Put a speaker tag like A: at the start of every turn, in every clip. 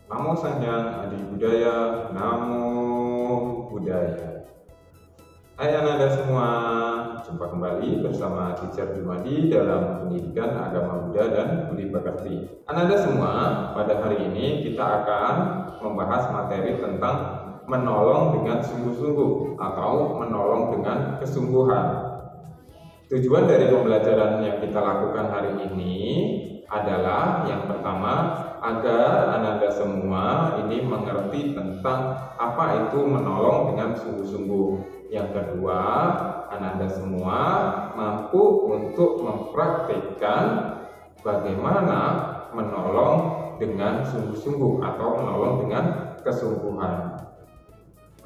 A: Namo Sanghyang Adi Budaya, Namo Buddhaya. Hai Ananda semua, jumpa kembali bersama Teacher Jumadi dalam pendidikan agama Buddha dan Budi Pekerti. Ananda semua, pada hari ini kita akan membahas materi tentang menolong dengan sungguh-sungguh atau menolong dengan kesungguhan. Tujuan dari pembelajaran yang kita lakukan hari ini adalah yang pertama, agar Ananda semua ini mengerti tentang apa itu menolong dengan sungguh-sungguh. Yang kedua, Ananda semua mampu untuk mempraktikkan bagaimana menolong dengan sungguh-sungguh atau menolong dengan kesungguhan.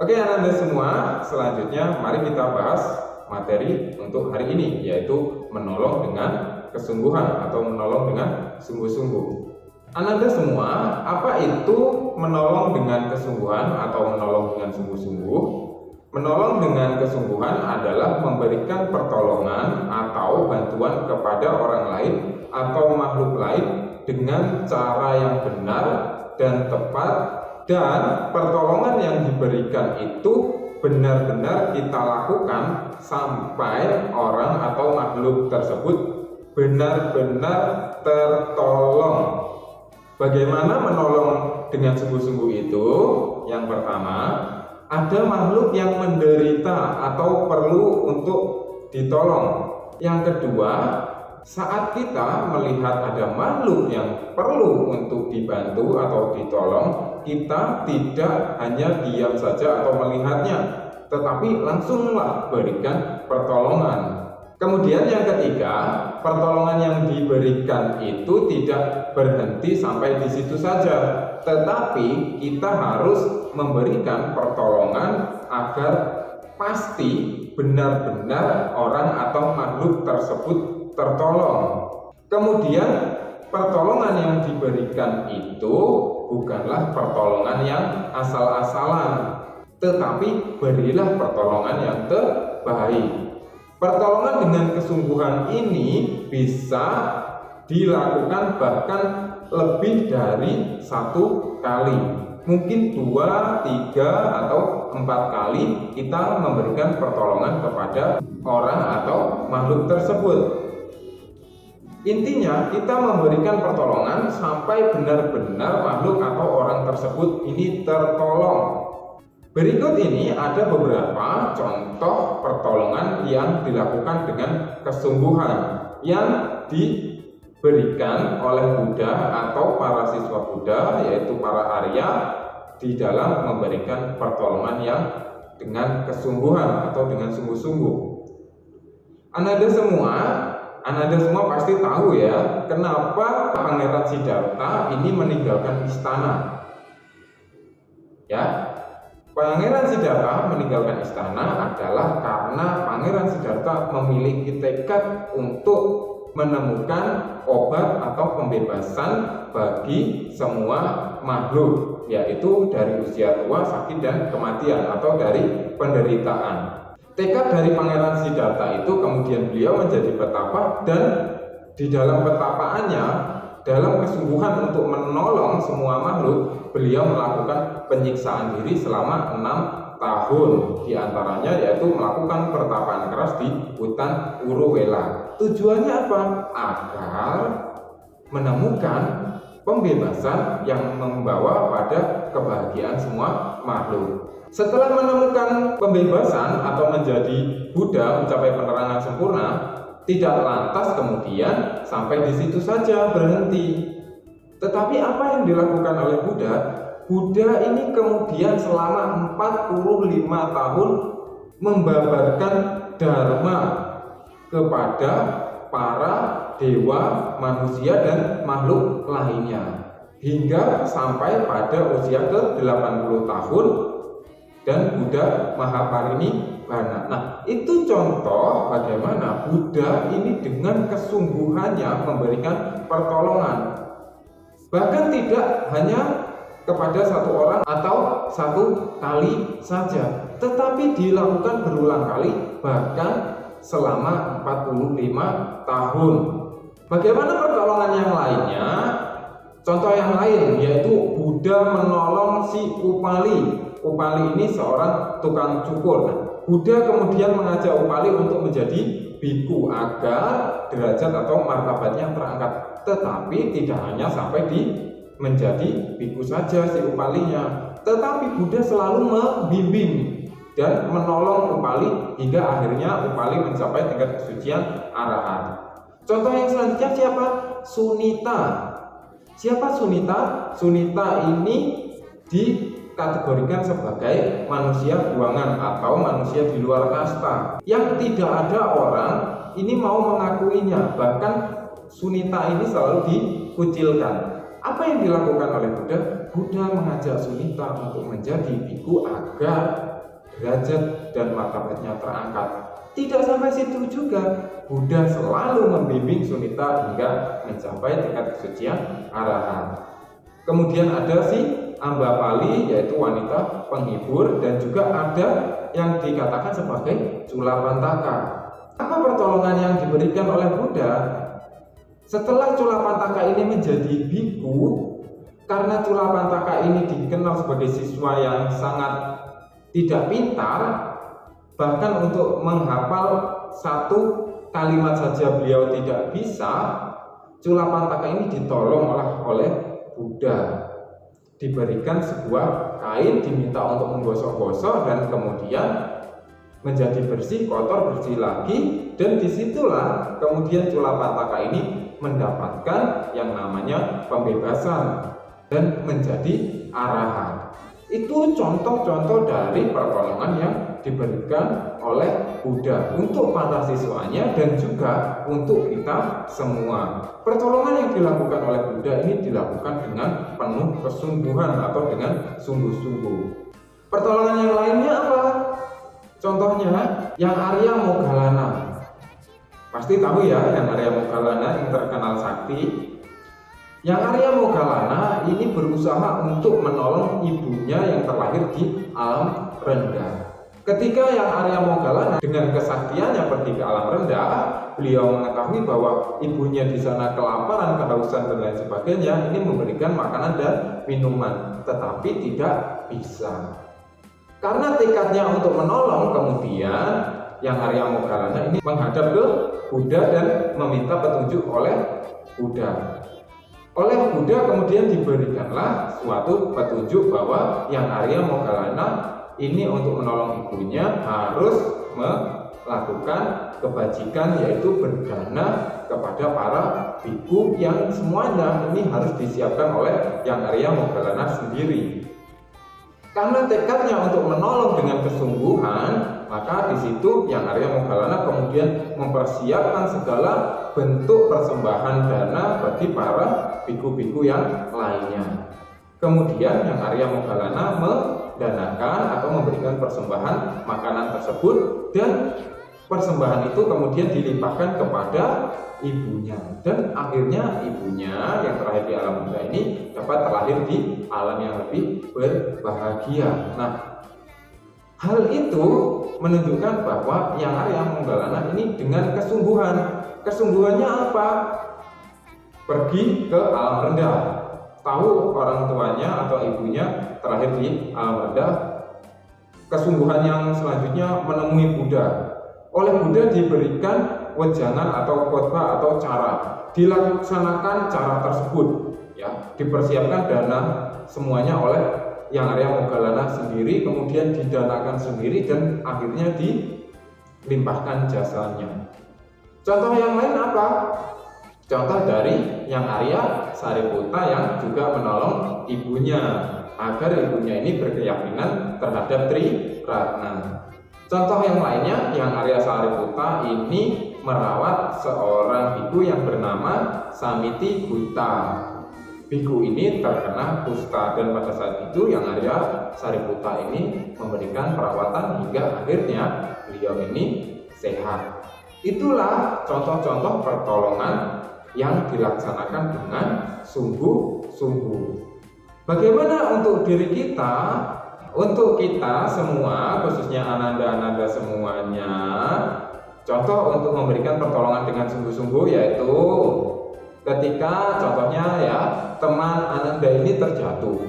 A: Oke Ananda semua, selanjutnya mari kita bahas materi untuk hari ini, yaitu menolong dengan kesungguhan atau menolong dengan sungguh-sungguh. Ananda semua, apa itu menolong dengan kesungguhan atau menolong dengan sungguh-sungguh? Menolong dengan kesungguhan adalah memberikan pertolongan atau bantuan kepada orang lain atau makhluk lain dengan cara yang benar dan tepat, dan pertolongan yang diberikan itu benar-benar kita lakukan sampai orang atau makhluk tersebut benar-benar tertolong. Bagaimana menolong dengan sungguh-sungguh itu? Yang pertama, ada makhluk yang menderita atau perlu untuk ditolong. Yang kedua, saat kita melihat ada makhluk yang perlu untuk dibantu atau ditolong, kita tidak hanya diam saja atau melihatnya, tetapi langsunglah berikan pertolongan. Kemudian yang ketiga, pertolongan yang diberikan itu tidak berhenti sampai di situ saja, tetapi kita harus memberikan pertolongan agar pasti benar-benar orang atau makhluk tersebut tertolong. Kemudian pertolongan yang diberikan itu bukanlah pertolongan yang asal-asalan, tetapi berilah pertolongan yang terbaik. Pertolongan dengan kesungguhan ini bisa dilakukan bahkan lebih dari satu kali. Mungkin 2, 3, atau 4 kali kita memberikan pertolongan kepada orang atau makhluk tersebut. Intinya kita memberikan pertolongan sampai benar-benar makhluk atau orang tersebut ini tertolong. Berikut ini ada beberapa contoh pertolongan yang dilakukan dengan kesungguhan yang diberikan oleh Buddha atau para siswa Buddha, yaitu para Arya, di dalam memberikan pertolongan yang dengan kesungguhan atau dengan sungguh-sungguh. Ananda semua pasti tahu ya, kenapa Pangeran Siddhartha ini meninggalkan istana. Ya, Pangeran Siddhartha meninggalkan istana adalah karena Pangeran Siddhartha memiliki tekad untuk menemukan obat atau pembebasan bagi semua makhluk, yaitu dari usia tua, sakit, dan kematian atau dari penderitaan. Tekad dari Pangeran Siddhartha itu kemudian beliau menjadi petapa, dan di dalam petapaannya, dalam kesungguhan untuk menolong semua makhluk, beliau melakukan penyiksaan diri selama 6 tahun. Di antaranya yaitu melakukan pertapaan keras di hutan Uruwela. Tujuannya apa? Agar menemukan pembebasan yang membawa pada kebahagiaan semua makhluk. Setelah menemukan pembebasan atau menjadi Buddha, mencapai penerangan sempurna, tidak lantas kemudian sampai di situ saja berhenti. Tetapi apa yang dilakukan oleh Buddha? Buddha ini kemudian selama 45 tahun membabarkan dharma kepada para dewa, manusia, dan makhluk lainnya, hingga sampai pada usia ke-80 tahun dan Buddha Mahaparinibbana. Nah, itu contoh bagaimana Buddha ini dengan kesungguhannya memberikan pertolongan. Bahkan tidak hanya kepada satu orang atau satu kali saja, tetapi dilakukan berulang kali, bahkan selama 45 tahun. Bagaimana pertolongan yang lainnya? Contoh yang lain yaitu Buddha menolong si Upali. Upali ini seorang tukang cukur. Nah, Buddha kemudian mengajak Upali untuk menjadi biku agar derajat atau martabatnya terangkat. Tetapi tidak hanya sampai di menjadi biku saja si Upalinya, tetapi Buddha selalu membimbing dan menolong Upali hingga akhirnya Upali mencapai tingkat kesucian arahat. Contoh yang selanjutnya siapa? Sunita. Siapa Sunita? Sunita ini dikategorikan sebagai manusia buangan atau manusia di luar kasta yang tidak ada orang ini mau mengakuinya. Bahkan Sunita ini selalu dikucilkan. Apa yang dilakukan oleh Buddha? Buddha mengajak Sunita untuk menjadi biku agar derajat dan martabatnya terangkat. Tidak sampai situ juga, Buddha selalu membimbing Sunita hingga mencapai tingkat kesucian arahat. Kemudian ada si Ambapali yaitu wanita penghibur, dan juga ada yang dikatakan sebagai Culapantaka. Apa pertolongan yang diberikan oleh Buddha? Setelah Culapantaka ini menjadi biku, karena Culapantaka ini dikenal sebagai siswa yang sangat tidak pintar, bahkan untuk menghafal satu kalimat saja beliau tidak bisa, Culapantaka ini ditolong oleh Buddha. Diberikan sebuah kain, diminta untuk menggosok-gosok, dan kemudian menjadi bersih, kotor, bersih lagi, dan disitulah kemudian Culapantaka ini mendapatkan yang namanya pembebasan dan menjadi arahat. Itu contoh-contoh dari pertolongan yang diberikan oleh Buddha untuk para siswanya dan juga untuk kita semua. Pertolongan yang dilakukan oleh Buddha ini dilakukan dengan penuh kesungguhan atau dengan sungguh-sungguh. Pertolongan yang lainnya apa? Contohnya yang Arya Moggallana. Pasti tahu ya, yang Arya Moggallana yang terkenal sakti. Yang Arya Moggallana ini berusaha untuk menolong ibunya yang terlahir di alam rendah. Ketika yang Arya Moggallana dengan kesaktiannya pergi ke alam rendah, beliau mengetahui bahwa ibunya di sana kelaparan, kehausan, dan lain sebagainya, ini memberikan makanan dan minuman, tetapi tidak bisa. Karena tekadnya untuk menolong, kemudian yang Arya Moggallana ini menghadap ke Buddha dan meminta petunjuk oleh Buddha. Oleh Buddha kemudian diberikanlah suatu petunjuk bahwa yang Arya Moggallana ini untuk menolong ibunya harus melakukan kebajikan, yaitu berdana kepada para biku yang semuanya ini harus disiapkan oleh yang Arya Moggallana sendiri. Karena tekadnya untuk menolong dengan kesungguhan, maka di situ yang Arya Moggallana kemudian mempersiapkan segala bentuk persembahan dana bagi para biku-biku yang lainnya. Kemudian yang Arya Moggallana mendanakan atau memberikan persembahan makanan tersebut, dan persembahan itu kemudian dilimpahkan kepada ibunya, dan akhirnya ibunya yang terlahir di alam bunda ini dapat terlahir di alam yang lebih berbahagia. Nah, hal itu menunjukkan bahwa yang Arya Moggallana ini dengan kesungguhan. Kesungguhannya apa? Pergi ke alam rendah. Tahu orang tuanya atau ibunya terlahir di alam rendah. Kesungguhan yang selanjutnya menemui Buddha. Oleh Buddha diberikan wejangan atau khotbah atau cara. Dilaksanakan cara tersebut, ya, dipersiapkan dana semuanya oleh yang Arya Moggallana sendiri, kemudian didanakan sendiri, dan akhirnya dilimpahkan jasanya. Contoh yang lain apa? Contoh dari yang Arya Sariputta yang juga menolong ibunya agar ibunya ini berkeyakinan terhadap Tri Ratna. Contoh yang lainnya, yang Arya Sariputta ini merawat seorang biku yang bernama Samiti Gutta. Biku ini terkena kusta, dan pada saat itu yang Arya Sariputta ini memberikan perawatan hingga akhirnya beliau ini sehat. Itulah contoh-contoh pertolongan yang dilaksanakan dengan sungguh-sungguh. Bagaimana untuk diri kita? Untuk kita semua, khususnya ananda-ananda semuanya, contoh untuk memberikan pertolongan dengan sungguh-sungguh yaitu Ketika contohnya ya, teman Ananda ini terjatuh.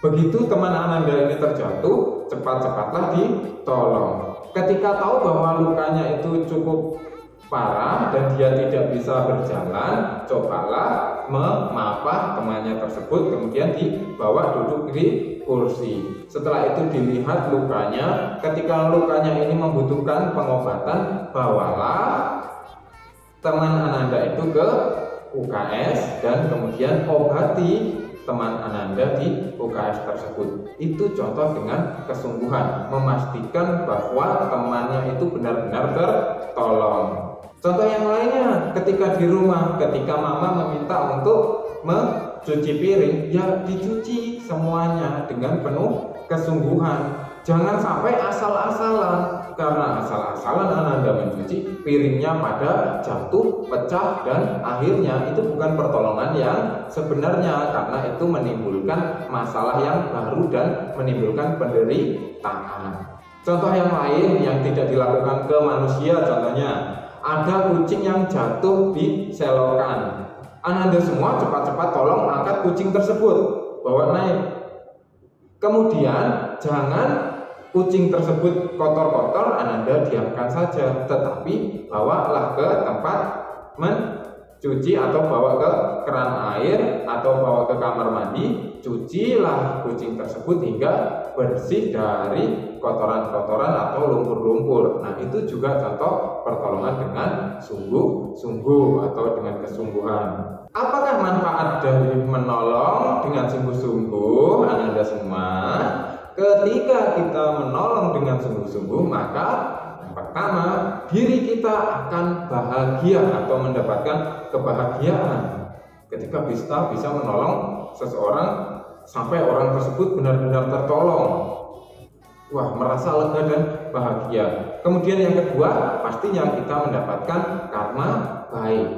A: Begitu teman Ananda ini terjatuh, cepat-cepatlah ditolong. Ketika tahu bahwa lukanya itu cukup parah dan dia tidak bisa berjalan, cobalah memapah temannya tersebut, kemudian dibawa duduk di kursi. Setelah itu dilihat lukanya. Ketika lukanya ini membutuhkan pengobatan, bawalah teman Ananda itu ke UKS dan kemudian obati teman Ananda di UKS tersebut. Itu contoh dengan kesungguhan, memastikan bahwa temannya itu benar-benar tertolong. Contoh yang lainnya, ketika di rumah, ketika mama meminta untuk mencuci piring, ya dicuci semuanya dengan penuh kesungguhan. Jangan sampai asal-asalan, karena asal-asalan Ananda mencuci, piringnya pada jatuh, pecah, dan akhirnya itu bukan pertolongan yang sebenarnya, karena itu menimbulkan masalah yang baru dan menimbulkan penderitaan. Contoh yang lain yang tidak dilakukan ke manusia, contohnya ada kucing yang jatuh di selokan. Ananda semua cepat-cepat tolong angkat kucing tersebut, bawa naik. Kemudian jangan kucing tersebut kotor-kotor, Ananda diamkan saja, tetapi bawalah ke tempat mencuci atau bawa ke keran air atau bawa ke kamar mandi, cucilah kucing tersebut hingga bersih dari kotoran-kotoran atau lumpur-lumpur. Nah, itu juga contoh pertolongan dengan sungguh-sungguh atau dengan kesungguhan. Apakah manfaat dari menolong dengan sungguh-sungguh, Ananda semua? Ketika kita menolong dengan sungguh-sungguh, maka yang pertama, diri kita akan bahagia atau mendapatkan kebahagiaan. Ketika bisa menolong seseorang sampai orang tersebut benar-benar tertolong, wah, merasa lega dan bahagia. Kemudian yang kedua, pastinya kita mendapatkan karma baik.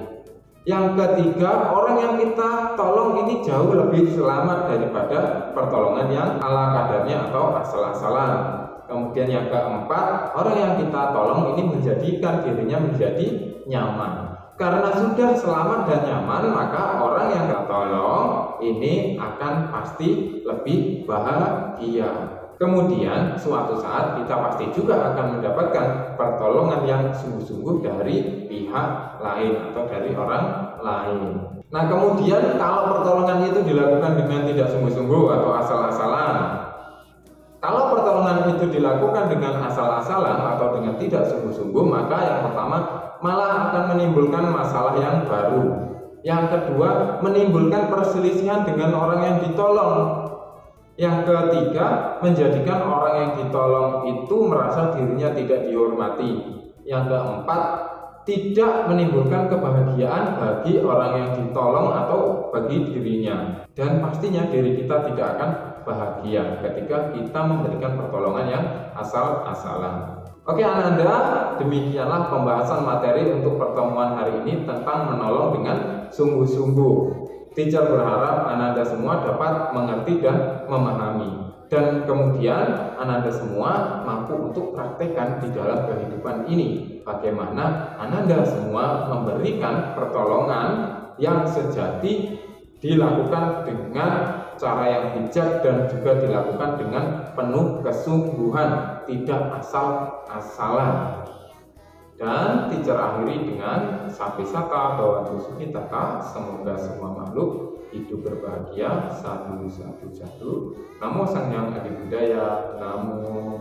A: Yang ketiga, orang yang kita tolong ini jauh lebih selamat daripada pertolongan yang ala kadarnya atau asal-asalan. Kemudian yang keempat, orang yang kita tolong ini menjadikan dirinya menjadi nyaman. Karena sudah selamat dan nyaman, maka orang yang kita tolong ini akan pasti lebih bahagia. Kemudian suatu saat kita pasti juga akan mendapatkan pertolongan yang sungguh-sungguh dari pihak lain atau dari orang lain. Nah, kemudian kalau pertolongan itu dilakukan dengan tidak sungguh-sungguh atau asal-asalan, kalau pertolongan itu dilakukan dengan asal-asalan atau dengan tidak sungguh-sungguh, maka yang pertama malah akan menimbulkan masalah yang baru. Yang kedua, menimbulkan perselisihan dengan orang yang ditolong. Yang ketiga, menjadikan orang yang ditolong itu merasa dirinya tidak dihormati. Yang keempat, tidak menimbulkan kebahagiaan bagi orang yang ditolong atau bagi dirinya. Dan pastinya diri kita tidak akan bahagia ketika kita memberikan pertolongan yang asal-asalan. Oke Ananda, demikianlah pembahasan materi untuk pertemuan hari ini tentang menolong dengan sungguh-sungguh. Teacher berharap Ananda semua dapat mengerti dan memahami. Dan kemudian Ananda semua mampu untuk praktekkan di dalam kehidupan ini. Bagaimana Ananda semua memberikan pertolongan yang sejati dilakukan dengan cara yang bijak dan juga dilakukan dengan penuh kesungguhan, tidak asal-asalan. Dan teacher akhiri dengan sapi sata bahwa Sukitaka, semoga semua makhluk hidup berbahagia. Satu. Namo Sang Hyang Adi Budaya. Namo